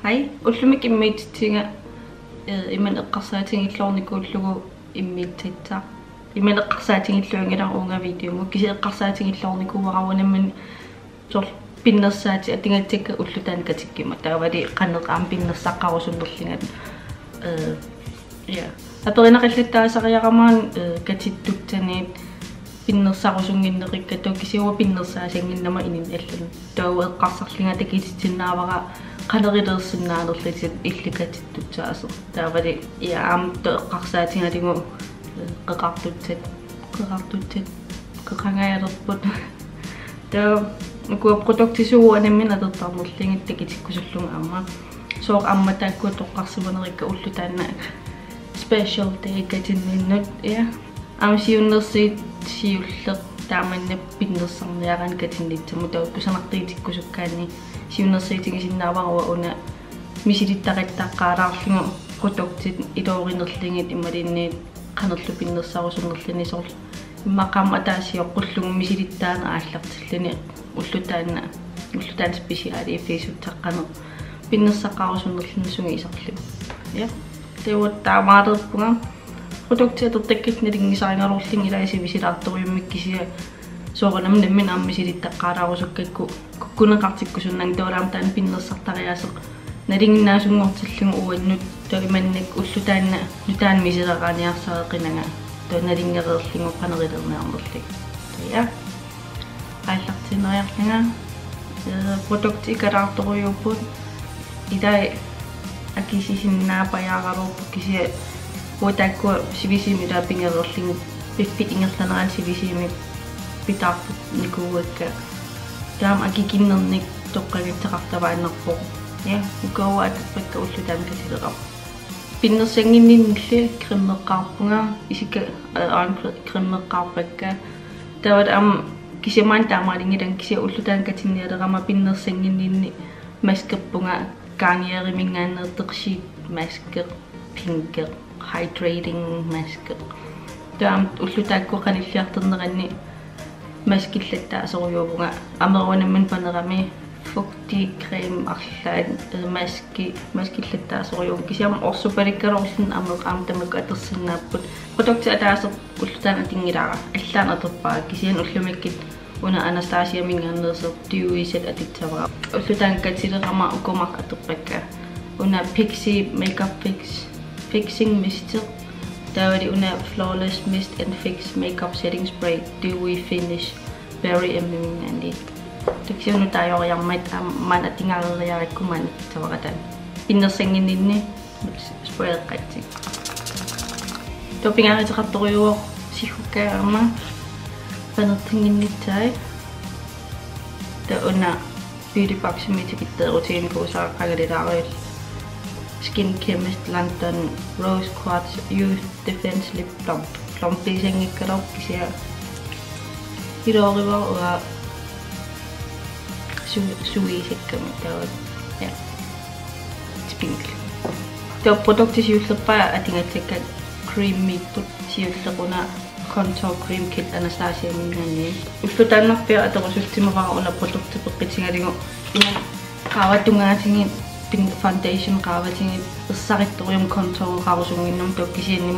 Hej, ullumik immiittinga iman eqqarsaatingillornikuullugu immiittittaa. Iman eqqarsaatingilluangila uunga videomu kisi eqqarsaatingillornikuuarawunamman sor pinnersaati atingatikka ullutaan katikkima taavali qanneqaam pinnersaqqarusunnerlingat ja aperinaqillataasariaqamaan katittuttaniit pinnersarusunginnerikka to kisiwa pinnersaasanginnama inin allun taawa eqqarsarlinga takititsinnaavara qanerilersinnaanerlitit illukatittutsaasor taavali iaam toeqqarsaatingalingu qeqartuttat qeqangaalerput taa kuwa produktisugu anammin atertarnerlingit takitikkusullunga amma soor amma taakku toqqarsimanerikka ullutaanna special day katinninnut ja am siunnersiit siulleq taamanna pinnersarniaran katinnitsamu taukkusanartiitikkusukkaanni siunnersiitingisinnaavaruwa una misilittaqittaqqaalaarlingu produktit iloorinerlingit immalinniit qanerlu pinnersarusunnerlini sorl immaqaam ataasiоққуллугу мисилиттаана ааллартиллани уллутаан спесиали фисуттаққанер пиннерсаққарусуннерлиннсуги исерлу я теуаттаамаалерпунга продуктиатертаккитналингисарингалуурлин илааси висилаарторюммик кисия соорнам наммин ааммисилиттаққаалаарусуккакку куккунеқартиккусуннан тоолаам таан пиннерсартариасеқ налингиннаасунгортиллугу уаннут тоиманнак уллутаанна нутаан мисилеқааниарсаеқинага тоналингереерлингу қанерилернеарнерлик я айлартинериарлинга продукт икалаарторюуппут идай акисисиннаапаяаралууппу кисия уатакку сивисими лаапингереерлингу пиппит ингерланеран сивисими питаарпут никууакка таам акикиннерник тоққагитсеқартавааннерпоо я укауа атпакка уллутаан касилеқар пиннерсангинниннилли криммеққарпунга исика криммеққарпакка тават ам кисимаан таамаалингилан кися уллутаан катинниалерама пиннерсангиннинни маскерпунга кааниеримингааннертеқсиит маскер пинкер hydrating masker таам уллутаакку каниллиартернеранни маскиллатта асоруйуувнга амеруанамман панерами фукти крем арлаан маскиллатта асоруйув кисиам орсупаликкалорлун амеқаам тамакку атерсиннааппут продукти атаасер уллутаан атингилаара аллаан атерпаа кисиан уллумиккит уна Анастасия мингааннерсер дьюисет атитсавара уллутаан катилерама укумак атерпакка уна Pixi makeup fixing mist tawali una flawless mist and fix makeup setting spray dewy finish very amazing tiksiunu tayo yang man atingaleriarikkuman tawakatan pinnersanginninni spray qatti topingaritaqartoriuo sihukkaarma panertinginnittai ta una beauty box mitikitteerutiin kuusaaqagalilaaruil Skin Chemist London Rose Quartz Youth Defense Lip Plump Plumplisangikkalor kisia hirooriva ua suisekkami tawat ja spinkle to produkti siullerpa atingatsekka creamy put siulleruna contour cream kit Anastasia minganni ullutaannarpia aterusultimavara una produkti peqqitsingalingu ina qaawatungaatingin foundation qaawatingi issaritorium contour qaarusunginnum tokkisiinni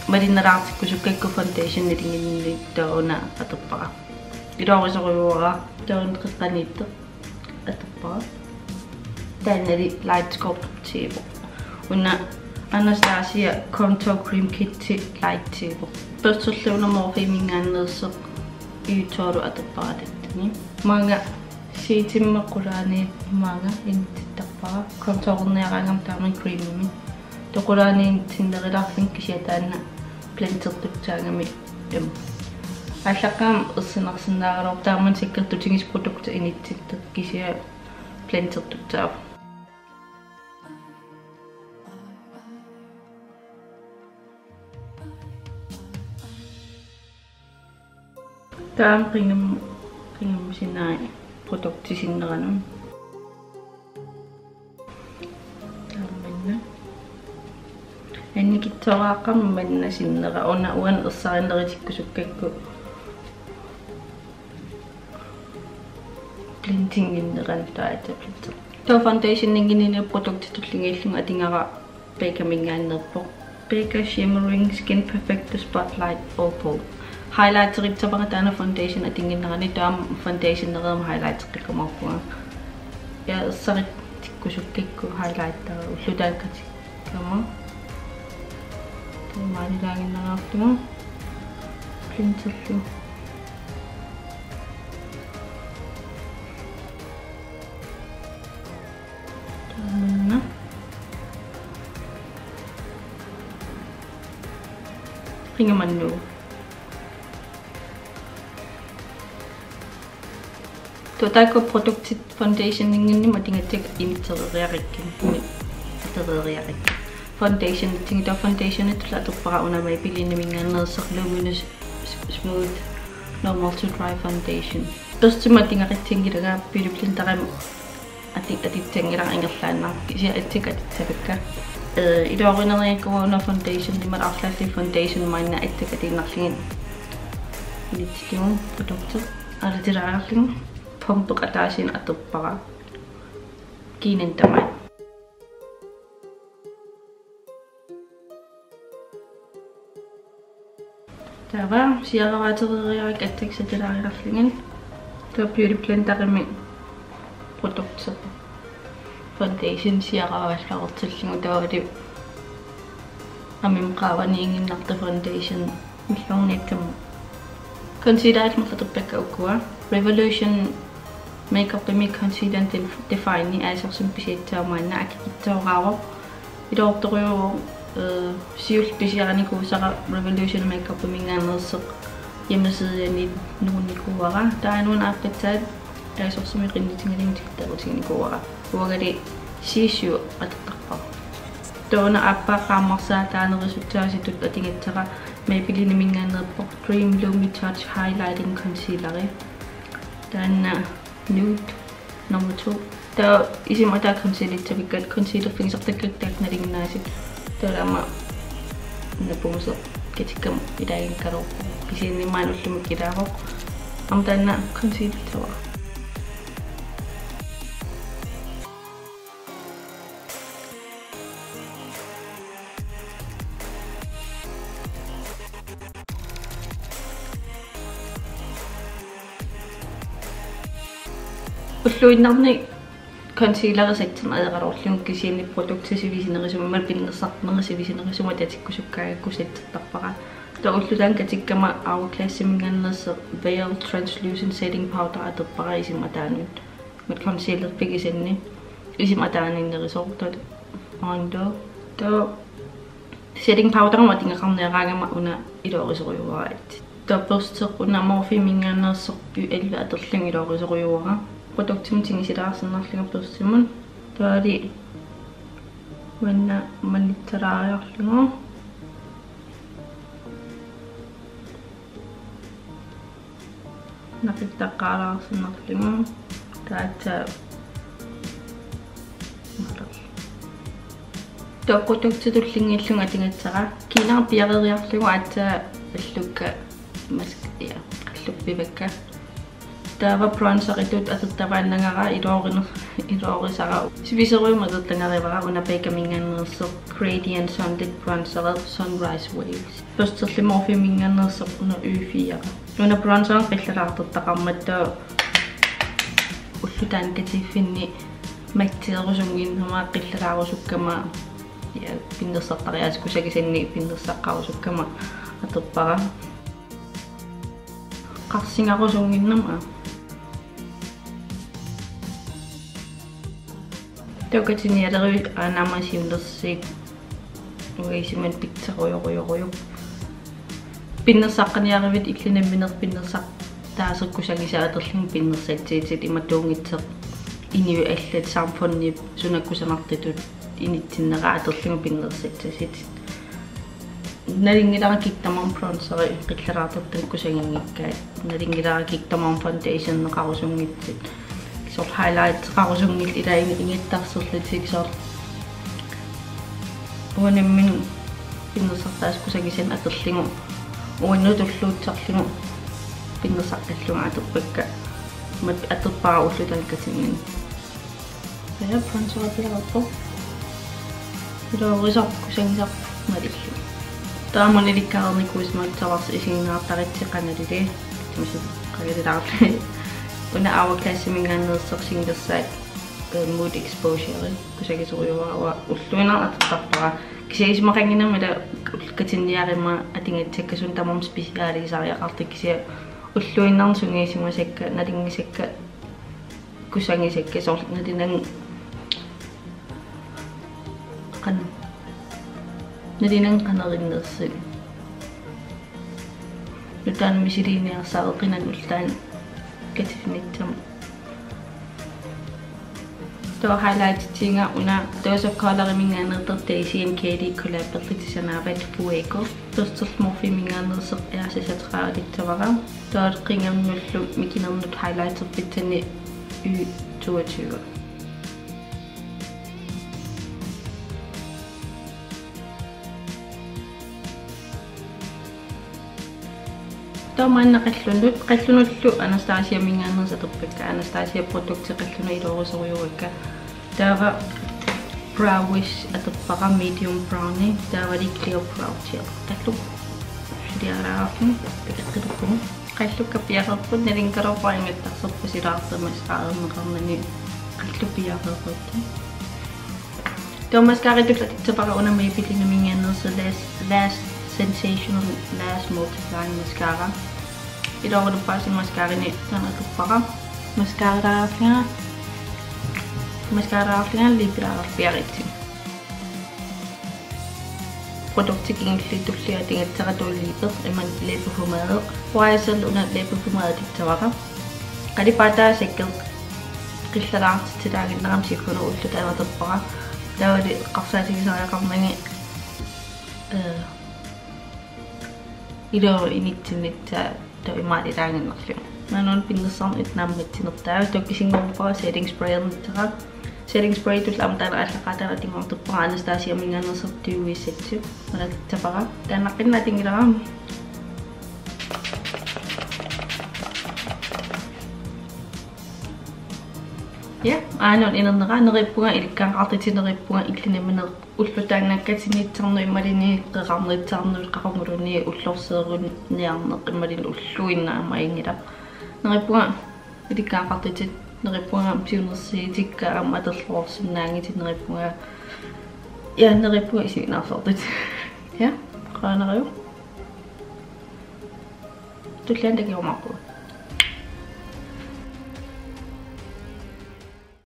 malinnerartikkusukakku foundation nilinginni tauna aterpara ilorisoruuara taun qeqqaniitte aterpara taannali light sculpt table una Anastasia contour cream kit light table persulluunermorfimingaanneerseq yutooru aterpara tattani manga sitimmequlaani maanga intittaqpara contourneerangam taaman creamimi toqulaaniin tinnerillarlin kisiataanna plantertutsaangami yam allaqaam ersinersinnaaralor taaman sikkertutingis produkte inittitte kisia plantertutsaa taam qingam sinnaai produkti sinneranum taammanna annikitsoraaqammanna sinnera una uan ersarineritikkusukkakku blending inneran taata Tuo foundation ningini product tullingillung atingara Becca mingaannerpoq. Becca Shimmering Skin Perfector Spotlight Opal. Highlighter tapangatana foundation atinginnerani taam foundation nereem highlighter qikkamarpunga. Ja sarit tikkusukkikku highlighter ullutaakkatik kama. Maalilaanginneraartugu. Cleanserlu. Ringamannu. Tuo product foundation ningini matingatek imitereriarikkin. Foundation tingita foundation itulatuppara una mai pilini mingannerser luminous smooth normal to dry foundation. Tosti matingarittingilaga piliplintaram atitengirang angerlaannar isia attikatitsapakka. Idorineriakkuuna foundation limat arlalli foundation mainna attikatiinnerlingin. Littimun produkter alatilaarlingu pumpuq ataasin atuppara. Kiinen tamai. Tava siaravaateriariak attiksatilaariarlingin. Tuo beauty blenderimi produkter. Foundation siaravaallartillingu taavali amim qaavani inginnarta foundation millornittam concealer mutatuppakka ukkua Revolution Makeup Mix Concealer Define asersun pisiittaamaanna akikittaoraavo idoortorio siul pisiaranikuusara Revolution Makeup mingaannerseq hjemmesideani nuunnikuara taanuun aaqqitsaat asersumi qinnitingalintiktarutinikuara uagari sisu ateqqarpa toona appa qaammarsaa taanerisutsaasitut atingattera maybelline mingaannerpoq Dream Lumi Touch Highlighting Concealer taanna nude number 2 ta isimata concealer concealer fingertakkattaaknalingnaasit taama napuuso kitikam idain karo pisini maanullumik idaavoq amtaanna concealer tawa ulluinnarni concealer sattam aderalorlung kisiinni produktsisivisinerisumal pinnersarnerisivisinerisu tatikkusukkaaggakku sattertarpara taullutaan katikkama Hourglass mingannerser Veil Translucent Setting Powder aterpara isimataanut mat concealer pigisenni isimataaninnerisortot ondo to setting powder matingaarneeraagama una iloorisorjuaraat tapperstequna Morphe mingannerser P11 aterlung iloorisorjuara produktum tingisilaarsernarlinga persimun taali wanna manittaraariarlingu naqittaqaalaarsernerlingu taata produktutullingillunga tingatsara kiinaa piareriarlingu atta allukka maskya alluppivakka tava bronzeritut atettavaannangara iloorisara siviseruimatertangarivara una Becca mingannerser Gradient Sunlit Bronzer Sunrise Waves persterli Morphe mingannerser una Y4 una bronzer qillalaartertaqarmattaa ullutaan katiffinni makteerusungin qillalaarusukkama ja pinnersertariaaskusakisanni pinnersaqqarusukkama aterpara qarsingarusunginnama Tokatinialeri anamasiundersiit uisiman pitsaruyoruyorup pinnersaqqaniarivit illinammineq pinnersaq taaserkusagisa pinnersatsiitit imatuungitseq iniu allat samfunni sunakkusanartitut initsinneraa aterlingu pinnersatsisit nalingilara kiktamam bronzeri qillalaartartakkusanginngikkait nalingilara kiktamam foundation neqarusungitsit sort highlight qarusungil ilaini ingittarserlutik sort uanammin pinnersartaaskusagisan aterlingu uannutulluutsarlingu pinnersaqqallunga aterpakka mat aterpara ullutalkatingin Ja, bronzer Idorisaq kusangisaq malillu. Taamonilikkaaernikusmaat tavars isiingaartaritseqanalili. Timasi qagalilaarlu. Una awaklassimingaanersersingersaat mood exposure kusagisuruwa ulluinarlatartarpara kisigismaqanginamala katinniarima atingattakkasun tamam spesiaalisariaqartik kisia ulluinnarnsungiisimasakka nalingisakka kusangisakka sornatinan nadinan qanerinnersin nutaan misiliiniarsaaqqinan ullaan katifnittam to highlight tinga una those of color minganerter Daisy and Katie collaboratisanavat fuego tostormorfi minganerser ersisatраaditavara toot qingamnullu mikinernut highlighter pitani U22 Toman qallunullu Anastasia minganersaterpakka Anastasia produkti qalluna iloorusoriuakka taava browish aterpaqa medium brownie taavali clear brow gel tallu diaraafun piqqirukum qallukka piaqerput nalinkaropaingattarserpusilaartamas aaerneqarnani qallu piaqerput Tomaskaritullatitsapaqa una Maybelline minganersa last sensational lash multiplying mascara. Ito ako lupasin mascara ni tanatupaka. Mascara afia libra afiaritin. Produkter kinkilitulli ating atsaratulipet eman lebefumader. Waisel una lebefumader tiktavaka. Kalipata sekkel qillalaart tidaaginnaram sikunu ullutanatupaka. Tawali qarsaatigisariaqarnangi Ido initsinnitta toimaatitaanginnerlu. Nanon pinnersorn itnaammatsinertaa tokkisingorpara setting spray-ernittara. Setting spray tullaamtaala allaqaatala tingortuppara Anastasia minganersertiuissatsu. Malattapara. Taannaqqinna tingilaram. Ja, aanon inernera nerippunga ilikkaanqartitinerippunga illinaminer ullutaannakkatiniitsernu immalini qeqarneritsaarnul qaqornguluni ullorseerunniarneq immalin ulluinnaama ingilap nerippunga ilikkaanqartitit nerippunga piunersiitikka amma aterlorsunnaangitit nerippunga ja nerippunga isinaarsortit ja qaaneriu tullaan takiormarqua